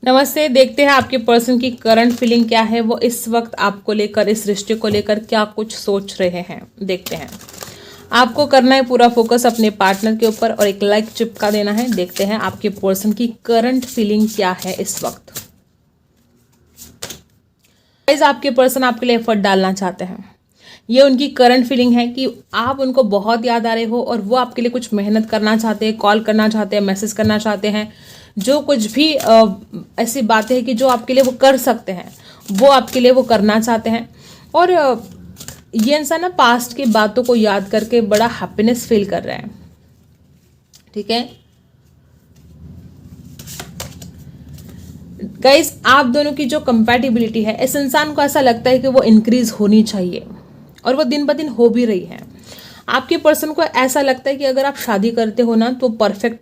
नमस्ते। देखते हैं आपके पर्सन की करंट फीलिंग क्या है, वो इस वक्त आपको लेकर, इस रिश्ते को लेकर क्या कुछ सोच रहे हैं। देखते हैं। आपको करना है पूरा फोकस अपने पार्टनर के ऊपर और एक लाइक चिपका देना है। देखते हैं आपके पर्सन की करंट फीलिंग क्या है इस वक्त। गाइस, आपके पर्सन आपके लिए एफर्ट डालना चाहते हैं। ये उनकी करंट फीलिंग है कि आप उनको बहुत याद आ रहे हो और वो आपके लिए कुछ मेहनत करना चाहते हैं, कॉल करना चाहते हैं, मैसेज करना चाहते हैं। जो कुछ भी ऐसी बातें हैं कि जो आपके लिए वो कर सकते हैं, वो आपके लिए वो करना चाहते हैं। और ये इंसान ना पास्ट की बातों को याद करके बड़ा हैप्पीनेस फील कर रहा है। ठीक है गाइस, आप दोनों की जो कंपैटिबिलिटी है, इस इंसान को ऐसा लगता है कि वो इंक्रीज होनी चाहिए और वो दिन ब दिन हो भी रही है। आपके पर्सन को ऐसा लगता है कि अगर आप शादी करते हो ना, तो परफेक्ट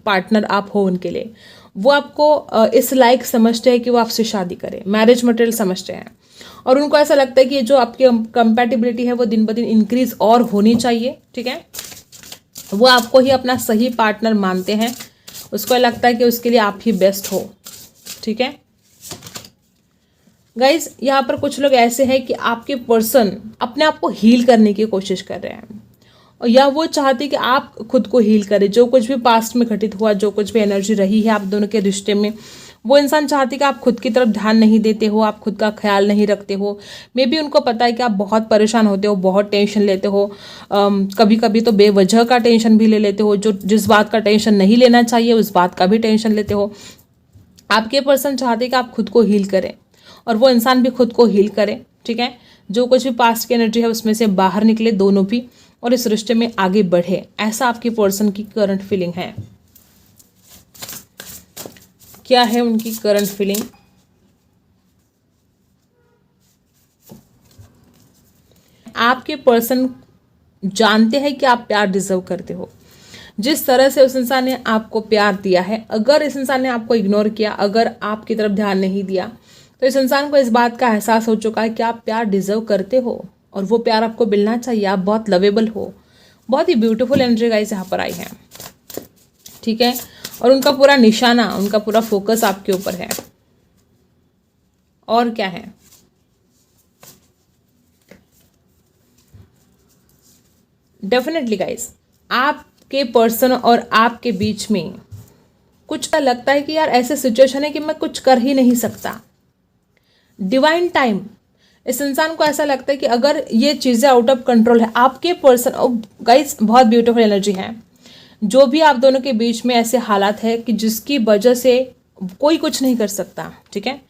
पार्टनर आप हो उनके लिए। वो आपको इस लायक समझते हैं कि वो आपसे शादी करें, मैरिज मटेरियल समझते हैं। और उनको ऐसा लगता है कि जो आपकी कंपैटिबिलिटी है वो दिन ब दिन इंक्रीज और होनी चाहिए। ठीक है, वो आपको ही अपना सही पार्टनर मानते हैं। उसको लगता है कि उसके लिए आप ही बेस्ट हो। ठीक है गाइज, यहाँ पर कुछ लोग ऐसे हैं कि आपके पर्सन अपने आप को हील करने की कोशिश कर रहे हैं, और या वो चाहते कि आप खुद को हील करें। जो कुछ भी पास्ट में घटित हुआ, जो कुछ भी एनर्जी रही है आप दोनों के रिश्ते में, वो इंसान चाहते कि आप खुद की तरफ ध्यान नहीं देते हो, आप खुद का ख्याल नहीं रखते हो। मे बी उनको पता है कि आप बहुत परेशान होते हो, बहुत टेंशन लेते हो। कभी कभी तो बेवजह का टेंशन भी ले लेते हो। जो जिस बात का टेंशन नहीं लेना चाहिए उस बात का भी टेंशन लेते हो। आपके पर्सन चाहते कि आप खुद को हील करें और वो इंसान भी खुद को हील करे। ठीक है, जो कुछ भी पास्ट की एनर्जी है उसमें से बाहर निकले दोनों भी, और इस रिश्ते में आगे बढ़े। ऐसा आपकी पर्सन की करंट फीलिंग है। क्या है उनकी करंट फीलिंग? आपके पर्सन जानते हैं कि आप प्यार डिजर्व करते हो। जिस तरह से उस इंसान ने आपको प्यार दिया है, अगर इस इंसान ने आपको इग्नोर किया, अगर आपकी तरफ ध्यान नहीं दिया, तो इस इंसान को इस बात का एहसास हो चुका है कि आप प्यार डिजर्व करते हो और वो प्यार आपको मिलना चाहिए। आप बहुत लवेबल हो। बहुत ही ब्यूटीफुल एनर्जी गाइस यहाँ पर आई है। ठीक है, और उनका पूरा निशाना, उनका पूरा फोकस आपके ऊपर है। और क्या है? डेफिनेटली गाइस, आपके पर्सन और आपके बीच में कुछ लगता है कि यार ऐसे सिचुएशन है कि मैं कुछ कर ही नहीं सकता। डिवाइन टाइम, इस इंसान को ऐसा लगता है कि अगर ये चीज़ें आउट ऑफ कंट्रोल है, आपके पर्सन, गाइस बहुत ब्यूटीफुल एनर्जी है। जो भी आप दोनों के बीच में ऐसे हालात है कि जिसकी वजह से कोई कुछ नहीं कर सकता। ठीक है,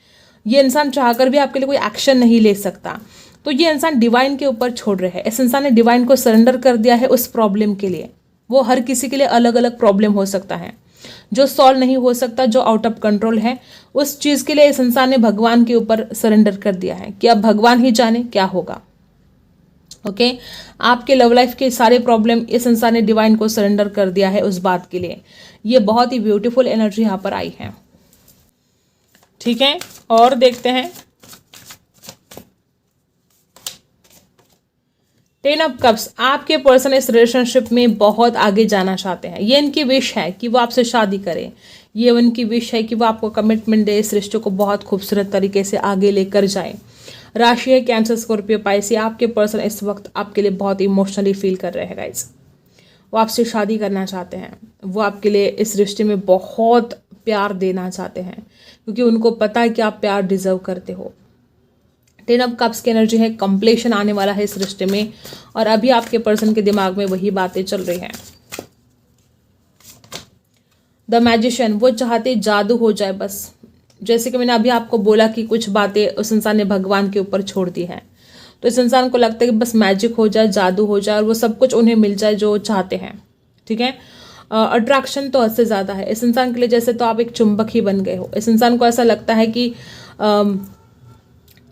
ये इंसान चाहकर भी आपके लिए कोई एक्शन नहीं ले सकता, तो ये इंसान डिवाइन के ऊपर छोड़ रहे हैं। इस इंसान ने डिवाइन को सरेंडर कर दिया है उस प्रॉब्लम के लिए। वो हर किसी के लिए अलग अलग प्रॉब्लम हो सकता है, जो सॉल्व नहीं हो सकता, जो आउट ऑफ कंट्रोल है, उस चीज़ के लिए इस इंसान ने भगवान के ऊपर सरेंडर कर दिया है कि अब भगवान ही जाने क्या होगा। ओके, आपके लव लाइफ के सारे प्रॉब्लम इस इंसान ने डिवाइन को सरेंडर कर दिया है उस बात के लिए। ये बहुत ही ब्यूटीफुल एनर्जी यहाँ पर आई है। ठीक है, और देखते हैं। 10 ऑफ कप्स, आपके पर्सन इस रिलेशनशिप में बहुत आगे जाना चाहते हैं। ये इनकी विश है कि वो आपसे शादी करें। ये उनकी विश है कि वो आपको कमिटमेंट दे, इस रिश्ते को बहुत खूबसूरत तरीके से आगे लेकर जाए। राशि है कैंसर, स्कॉर्पियो, पाइसेस। आपके पर्सन इस वक्त आपके लिए बहुत इमोशनली फील कर रहे हैं गाइस। वो आपसे शादी करना चाहते हैं। वो आपके लिए इस रिश्ते में बहुत प्यार देना चाहते हैं, क्योंकि उनको पता है कि आप प्यार डिजर्व करते हो। 10 ऑफ कप्स की एनर्जी है, कंप्लीशन आने वाला है इस रिश्ते में, और अभी आपके पर्सन के दिमाग में वही बातें चल रही हैं। द मैजिशियन, वो चाहते जादू हो जाए बस। जैसे कि मैंने अभी आपको बोला कि कुछ बातें उस इंसान ने भगवान के ऊपर छोड़ दी है, तो इस इंसान को लगता है कि बस मैजिक हो जाए, जादू हो जाए और वो सब कुछ उन्हें मिल जाए जो चाहते हैं। ठीक है, अट्रैक्शन तो हद से ज़्यादा है इस इंसान के लिए। जैसे तो आप एक चुंबक ही बन गए हो। इस इंसान को ऐसा लगता है कि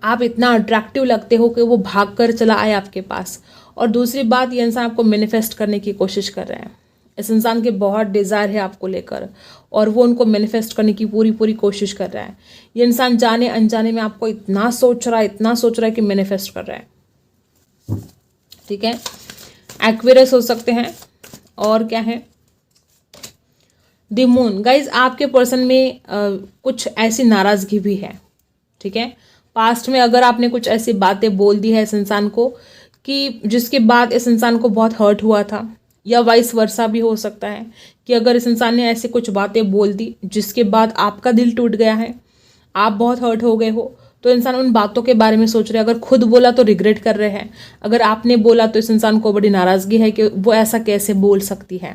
आप इतना अट्रैक्टिव लगते हो कि वो भाग कर चला आए आपके पास। और दूसरी बात, ये इंसान आपको मैनिफेस्ट करने की कोशिश कर रहे हैं। इस इंसान के बहुत डिज़ायर है आपको लेकर, और वो उनको मैनिफेस्ट करने की पूरी पूरी कोशिश कर रहा है। ये इंसान जाने अनजाने में आपको इतना सोच रहा है, इतना सोच रहा है कि मैनिफेस्ट कर रहा है। ठीक है, एक्वेरियस हो सकते हैं। और क्या है? द मून गाइज, आपके पर्सन में कुछ ऐसी नाराज़गी भी है, ठीक है। पास्ट में अगर आपने कुछ ऐसी बातें बोल दी है इस इंसान को कि जिसके बाद इस इंसान को बहुत हर्ट हुआ था, या वाइस वर्सा भी हो सकता है कि अगर इस इंसान ने ऐसी कुछ बातें बोल दी जिसके बाद आपका दिल टूट गया है, आप बहुत हर्ट हो गए हो, तो इंसान उन बातों के बारे में सोच रहे हैं। अगर खुद बोला तो रिग्रेट कर रहे हैं, अगर आपने बोला तो इस इंसान को बड़ी नाराज़गी है कि वो ऐसा कैसे बोल सकती है,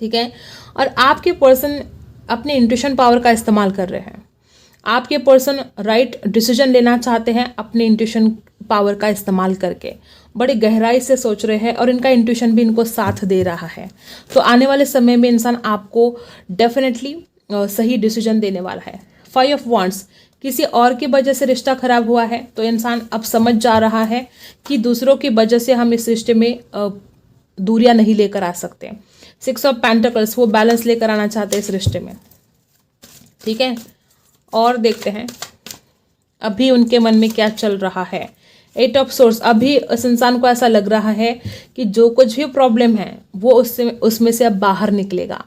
ठीक है। और आपके पर्सन अपने इंट्यूशन पावर का इस्तेमाल कर रहे हैं। आपके पर्सन राइट डिसीजन लेना चाहते हैं अपने इंट्यूशन पावर का इस्तेमाल करके, बड़ी गहराई से सोच रहे हैं और इनका इंट्यूशन भी इनको साथ दे रहा है। तो आने वाले समय में इंसान आपको डेफिनेटली सही डिसीजन देने वाला है। 5 ऑफ वॉन्ड्स, किसी और की वजह से रिश्ता खराब हुआ है तो इंसान अब समझ जा रहा है कि दूसरों की वजह से हम इस रिश्ते में दूरियां नहीं लेकर आ सकते। 6 ऑफ पेंटिकल्स, वो बैलेंस लेकर आना चाहते हैं इस रिश्ते में, ठीक है। और देखते हैं अभी उनके मन में क्या चल रहा है। 8 ऑफ सोर्स, अभी इस इंसान को ऐसा लग रहा है कि जो कुछ भी प्रॉब्लम है वो उसमें से अब बाहर निकलेगा,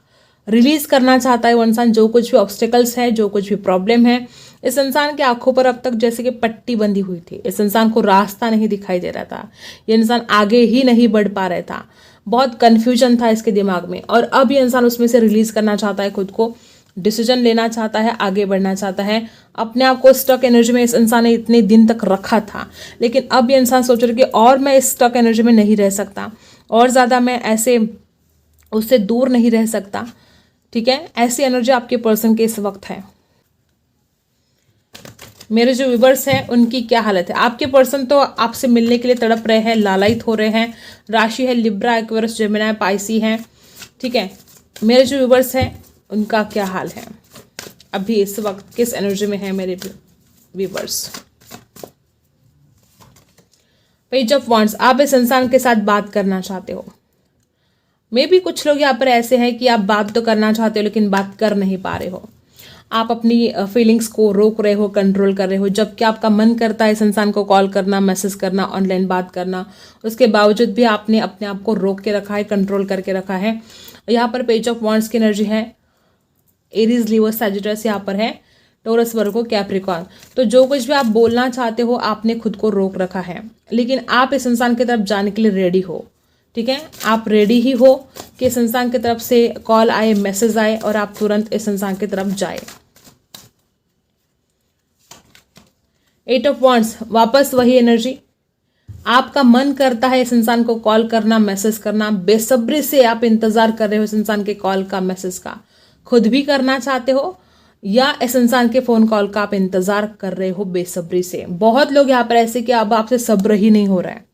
रिलीज करना चाहता है वो इंसान। जो कुछ भी ऑब्स्टिकल्स है, जो कुछ भी प्रॉब्लम है, इस इंसान की आंखों पर अब तक जैसे कि पट्टी बंधी हुई थी। इस इंसान को रास्ता नहीं दिखाई दे रहा था, ये इंसान आगे ही नहीं बढ़ पा रहा था, बहुत कन्फ्यूजन था इसके दिमाग में। और अब ये इंसान उसमें से रिलीज करना चाहता है खुद को, डिसीजन लेना चाहता है, आगे बढ़ना चाहता है। अपने आप को स्टक एनर्जी में इस इंसान ने इतने दिन तक रखा था, लेकिन अब ये इंसान सोच रहा है कि और मैं इस स्टक एनर्जी में नहीं रह सकता, और ज़्यादा मैं ऐसे उससे दूर नहीं रह सकता, ठीक है। ऐसी एनर्जी आपके पर्सन के इस वक्त है। मेरे जो व्यूवर्स हैं उनकी क्या हालत है। आपके पर्सन तो आपसे मिलने के लिए तड़प रहे हैं, लालायित हो रहे हैं। राशि है लिब्रा, एक्वेरियस, जेमिनी, पाइसी हैं, ठीक है। मेरे जो व्यूवर्स हैं उनका क्या हाल है, अभी इस वक्त किस एनर्जी में है मेरे व्यूवर्स। पेज ऑफ वॉन्ड्स, आप इस इंसान के साथ बात करना चाहते हो। मे भी कुछ लोग यहाँ पर ऐसे हैं कि आप बात तो करना चाहते हो लेकिन बात कर नहीं पा रहे हो। आप अपनी फीलिंग्स को रोक रहे हो, कंट्रोल कर रहे हो, जबकि आपका मन करता है इस इंसान को कॉल करना, मैसेज करना, ऑनलाइन बात करना, उसके बावजूद भी आपने अपने आप को रोक के रखा है, कंट्रोल करके रखा है। यहाँ पर पेज ऑफ वॉन्ड्स की एनर्जी है एरीज, लीवर, सैजिटस, यहाँ पर है टोरस, वर्गो, कैप्रिकॉर्न। तो जो कुछ भी आप बोलना चाहते हो आपने खुद को रोक रखा है, लेकिन आप इस इंसान की तरफ जाने के लिए रेडी हो, ठीक है। आप रेडी ही हो कि इस इंसान की तरफ से कॉल आए, मैसेज आए और आप तुरंत इस इंसान की तरफ जाए। 8 ऑफ वॉन्ड्स, वापस वही एनर्जी। आपका मन करता है इस इंसान को कॉल करना, मैसेज करना, बेसब्री से आप इंतजार कर रहे हो इस इंसान के कॉल का, मैसेज का, खुद भी करना चाहते हो या इस इंसान के फोन कॉल का आप इंतजार कर रहे हो बेसब्री से। बहुत लोग यहाँ पर ऐसे कि अब आपसे सब्र ही नहीं हो रहा है।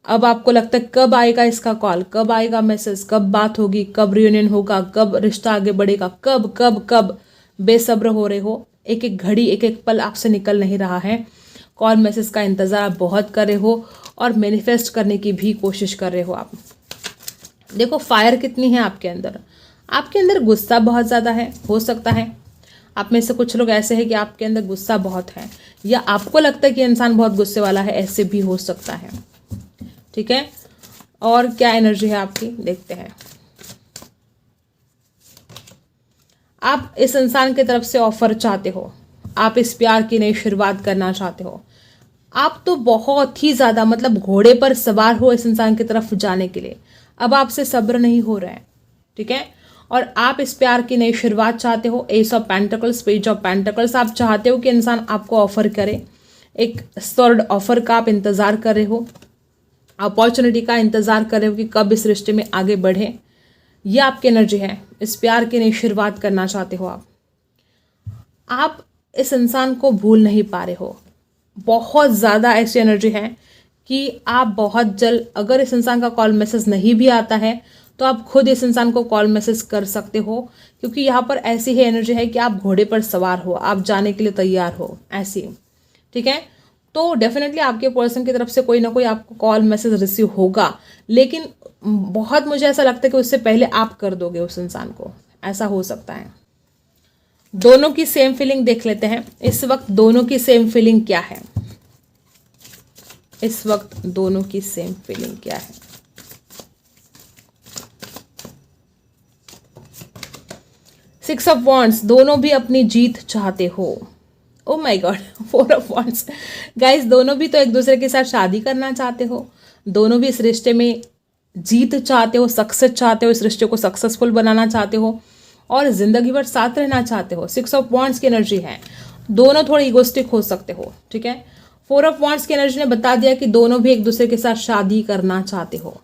अब आपको लगता है कब आएगा इसका कॉल, कब आएगा मैसेज, कब बात होगी, कब रियूनियन होगा, कब रिश्ता आगे बढ़ेगा, कब कब कब, बेसब्र हो रहे हो। एक एक घड़ी, एक एक पल आपसे निकल नहीं रहा है। कॉल मैसेज का इंतजार आप बहुत कर रहे हो और मैनिफेस्ट करने की भी कोशिश कर रहे हो आप। देखो फायर कितनी है आपके अंदर। आपके अंदर गुस्सा बहुत ज़्यादा है, हो सकता है आप में से कुछ लोग ऐसे हैं कि आपके अंदर गुस्सा बहुत है, या आपको लगता है कि इंसान बहुत गुस्से वाला है, ऐसे भी हो सकता है, ठीक है। और क्या एनर्जी है आपकी देखते हैं। आप इस इंसान की तरफ से ऑफर चाहते हो, आप इस प्यार की नई शुरुआत करना चाहते हो। आप तो बहुत ही ज़्यादा मतलब घोड़े पर सवार हो इस इंसान की तरफ जाने के लिए, अब आपसे सब्र नहीं हो रहा है, ठीक है। और आप इस प्यार की नई शुरुआत चाहते हो। S of pentacles, page of pentacles, आप चाहते हो कि इंसान आपको ऑफर करे, एक थर्ड ऑफर का आप इंतज़ार कर रहे हो, अपॉर्चुनिटी का इंतज़ार कर रहे हो कि कब इस रिश्ते में आगे बढ़े। ये आपकी एनर्जी है, इस प्यार की नई शुरुआत करना चाहते हो आप इस इंसान को भूल नहीं पा रहे हो। बहुत ज़्यादा ऐसी एनर्जी है कि आप बहुत जल्द, अगर इस इंसान का कॉल मैसेज नहीं भी आता है तो आप खुद इस इंसान को कॉल मैसेज कर सकते हो, क्योंकि यहाँ पर ऐसी ही एनर्जी है कि आप घोड़े पर सवार हो, आप जाने के लिए तैयार हो, ऐसी, ठीक है। तो डेफिनेटली आपके पर्सन की तरफ से कोई ना कोई आपको कॉल मैसेज रिसीव होगा, लेकिन बहुत मुझे ऐसा लगता है कि उससे पहले आप कर दोगे उस इंसान को, ऐसा हो सकता है। दोनों की सेम फीलिंग देख लेते हैं इस वक्त। दोनों की सेम फीलिंग क्या है इस वक्त, दोनों की सेम फीलिंग क्या है। 6 ऑफ वॉन्ड्स, दोनों भी अपनी जीत चाहते हो। Oh my God, 4 of wands, guys दोनों भी तो एक दूसरे के साथ शादी करना चाहते हो, दोनों भी इस रिश्ते में जीत चाहते हो, सक्सेस चाहते हो, इस रिश्ते को सक्सेसफुल बनाना चाहते हो और जिंदगी भर साथ रहना चाहते हो। 6 ऑफ वॉन्ड्स की एनर्जी है, दोनों थोड़े इगोस्टिक हो सकते हो, ठीक है। 4 ऑफ वॉन्ड्स की एनर्जी ने बता दिया कि दोनों भी एक दूसरे के साथ शादी करना चाहते हो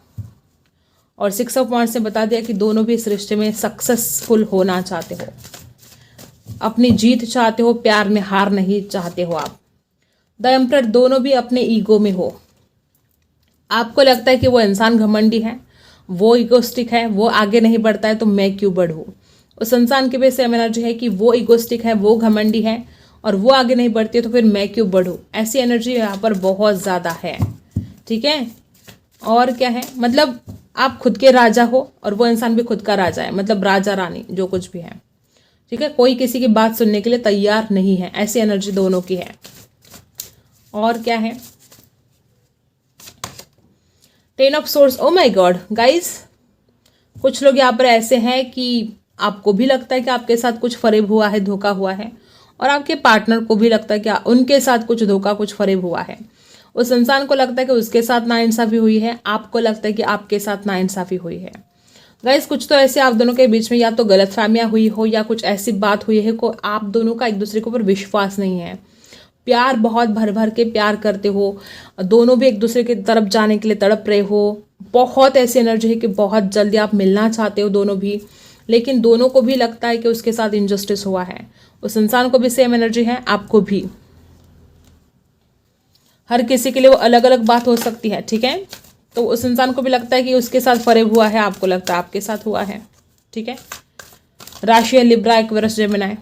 और 6 ऑफ वॉन्ड्स ने बता दिया कि दोनों भी इस रिश्ते में सक्सेसफुल होना चाहते हो, अपनी जीत चाहते हो, प्यार में हार नहीं चाहते हो आप। द एम्परर, दोनों भी अपने ईगो में हो, आपको लगता है कि वो इंसान घमंडी है, वो इगोस्टिक है, वो आगे नहीं बढ़ता है तो मैं क्यों बढ़ूँ। उस इंसान के भी सेम एनर्जी है कि वो इगोस्टिक है, वो घमंडी है और वो आगे नहीं बढ़ती है तो फिर मैं क्यों बढ़ूँ। ऐसी एनर्जी यहाँ पर बहुत ज़्यादा है, ठीक है। और क्या है, मतलब आप खुद के राजा हो और वो इंसान भी खुद का राजा है, मतलब राजा रानी जो कुछ भी है, ठीक है। कोई किसी की बात सुनने के लिए तैयार नहीं है, ऐसी एनर्जी दोनों की है। और क्या है, 10 of source. Oh my God guys, कुछ लोग यहाँ पर ऐसे हैं कि आपको भी लगता है कि आपके साथ कुछ फरेब हुआ है, धोखा हुआ है और आपके पार्टनर को भी लगता है कि उनके साथ कुछ धोखा, कुछ फरेब हुआ है। उस इंसान को लगता है कि उसके साथ नाइंसाफ़ी हुई है, आपको लगता है कि आपके साथ नाइंसाफ़ी हुई है। गाइस कुछ तो ऐसे आप दोनों के बीच में या तो गलतफहमियां हुई हो या कुछ ऐसी बात हुई है को आप दोनों का एक दूसरे के ऊपर विश्वास नहीं है। प्यार बहुत भर भर के प्यार करते हो, दोनों भी एक दूसरे की तरफ जाने के लिए तड़प रहे हो, बहुत ऐसी एनर्जी है कि बहुत जल्दी आप मिलना चाहते हो दोनों भी, लेकिन दोनों को भी लगता है कि उसके साथ इनजस्टिस हुआ है। उस इंसान को भी सेम एनर्जी है, आपको भी। हर किसी के लिए वो अलग अलग बात हो सकती है, ठीक है। तो उस इंसान को भी लगता है कि उसके साथ फरेब हुआ है, आपको लगता है आपके साथ हुआ है, ठीक है। राशि है लिब्रा, एक्वेरियस, जेमिनी।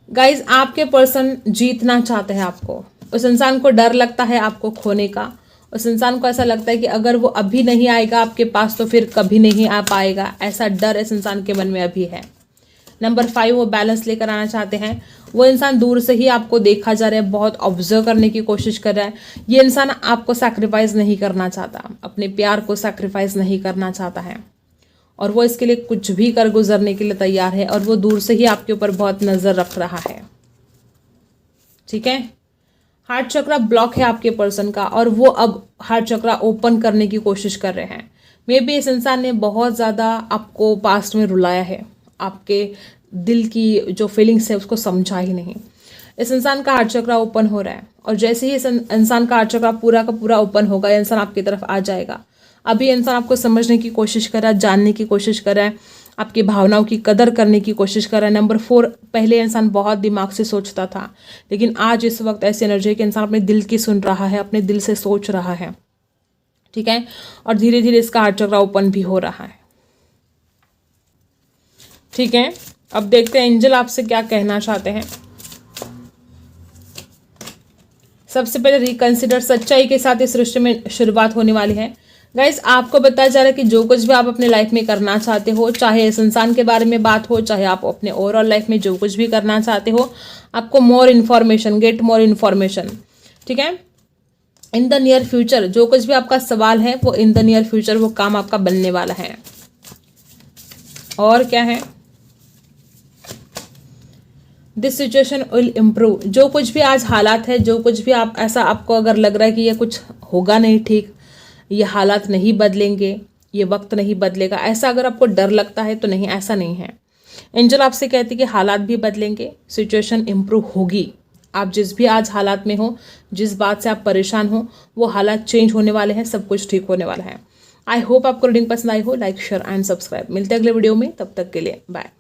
गाइज आपके पर्सन जीतना चाहते हैं आपको, उस इंसान को डर लगता है आपको खोने का, उस इंसान को ऐसा लगता है कि अगर वो अभी नहीं आएगा आपके पास तो फिर कभी नहीं आ पाएगा, ऐसा डर इस इंसान के मन में अभी है। नंबर 5, वो बैलेंस लेकर आना चाहते हैं। वो इंसान दूर से ही आपको देखा जा रहा है, बहुत ऑब्जर्व करने की कोशिश कर रहा है। ये इंसान आपको सैक्रिफाइस नहीं करना चाहता, अपने प्यार को सैक्रिफाइस नहीं करना चाहता है और वो इसके लिए कुछ भी कर गुजरने के लिए तैयार है और वो दूर से ही आपके ऊपर बहुत नज़र रख रहा है, ठीक है। हार्ट चक्रा ब्लॉक है आपके पर्सन का और वो अब हार्ट चक्रा ओपन करने की कोशिश कर रहे हैं। मे बी इस इंसान ने बहुत ज़्यादा आपको पास्ट में रुलाया है, आपके दिल की जो फीलिंग्स है उसको समझा ही नहीं। इस इंसान का हार्ट चक्रा ओपन हो रहा है और जैसे ही इस इंसान का हार्ट चक्रा पूरा का पूरा ओपन होगा, ये इंसान आपकी तरफ आ जाएगा। अभी इंसान आपको समझने की कोशिश कर रहा है, जानने की कोशिश कर रहा है, आपकी भावनाओं की कदर करने की कोशिश कर रहा है। नंबर 4, पहले इंसान बहुत दिमाग से सोचता था, लेकिन आज इस वक्त ऐसी एनर्जी है कि इंसान अपने दिल की सुन रहा है, अपने दिल से सोच रहा है, ठीक है। और धीरे धीरे इसका हार्ट चक्रा ओपन भी हो रहा है, ठीक है। अब देखते हैं एंजल आपसे क्या कहना चाहते हैं। सबसे पहले रिकंसिडर, सच्चाई के साथ इस रिश्ते में शुरुआत होने वाली है। गाइज आपको बताया जा रहा है कि जो कुछ भी आप अपने लाइफ में करना चाहते हो, चाहे इस इंसान के बारे में बात हो, चाहे आप अपने ओवरऑल लाइफ में जो कुछ भी करना चाहते हो, आपको more information, get more information, ठीक है। इन द नियर फ्यूचर, जो कुछ भी आपका सवाल है वो इन द नियर फ्यूचर वो काम आपका बनने वाला है। और क्या है, दिस सिचुएशन विल इम्प्रूव, जो कुछ भी आज हालात है, जो कुछ भी आप ऐसा आपको अगर लग रहा है कि ये कुछ होगा नहीं ठीक, ये हालात नहीं बदलेंगे, ये वक्त नहीं बदलेगा, ऐसा अगर आपको डर लगता है तो नहीं, ऐसा नहीं है। एंजल आपसे कहते हैं कि हालात भी बदलेंगे, सिचुएशन इम्प्रूव होगी। आप जिस भी आज हालात में हो, जिस बात से आप परेशान हो, वो हालात चेंज होने वाले हैं, सब कुछ ठीक होने वाला है। आई होप आपको रीडिंग पसंद आई हो। Like, share and subscribe. मिलते हैं अगले वीडियो में, तब तक के लिए बाय।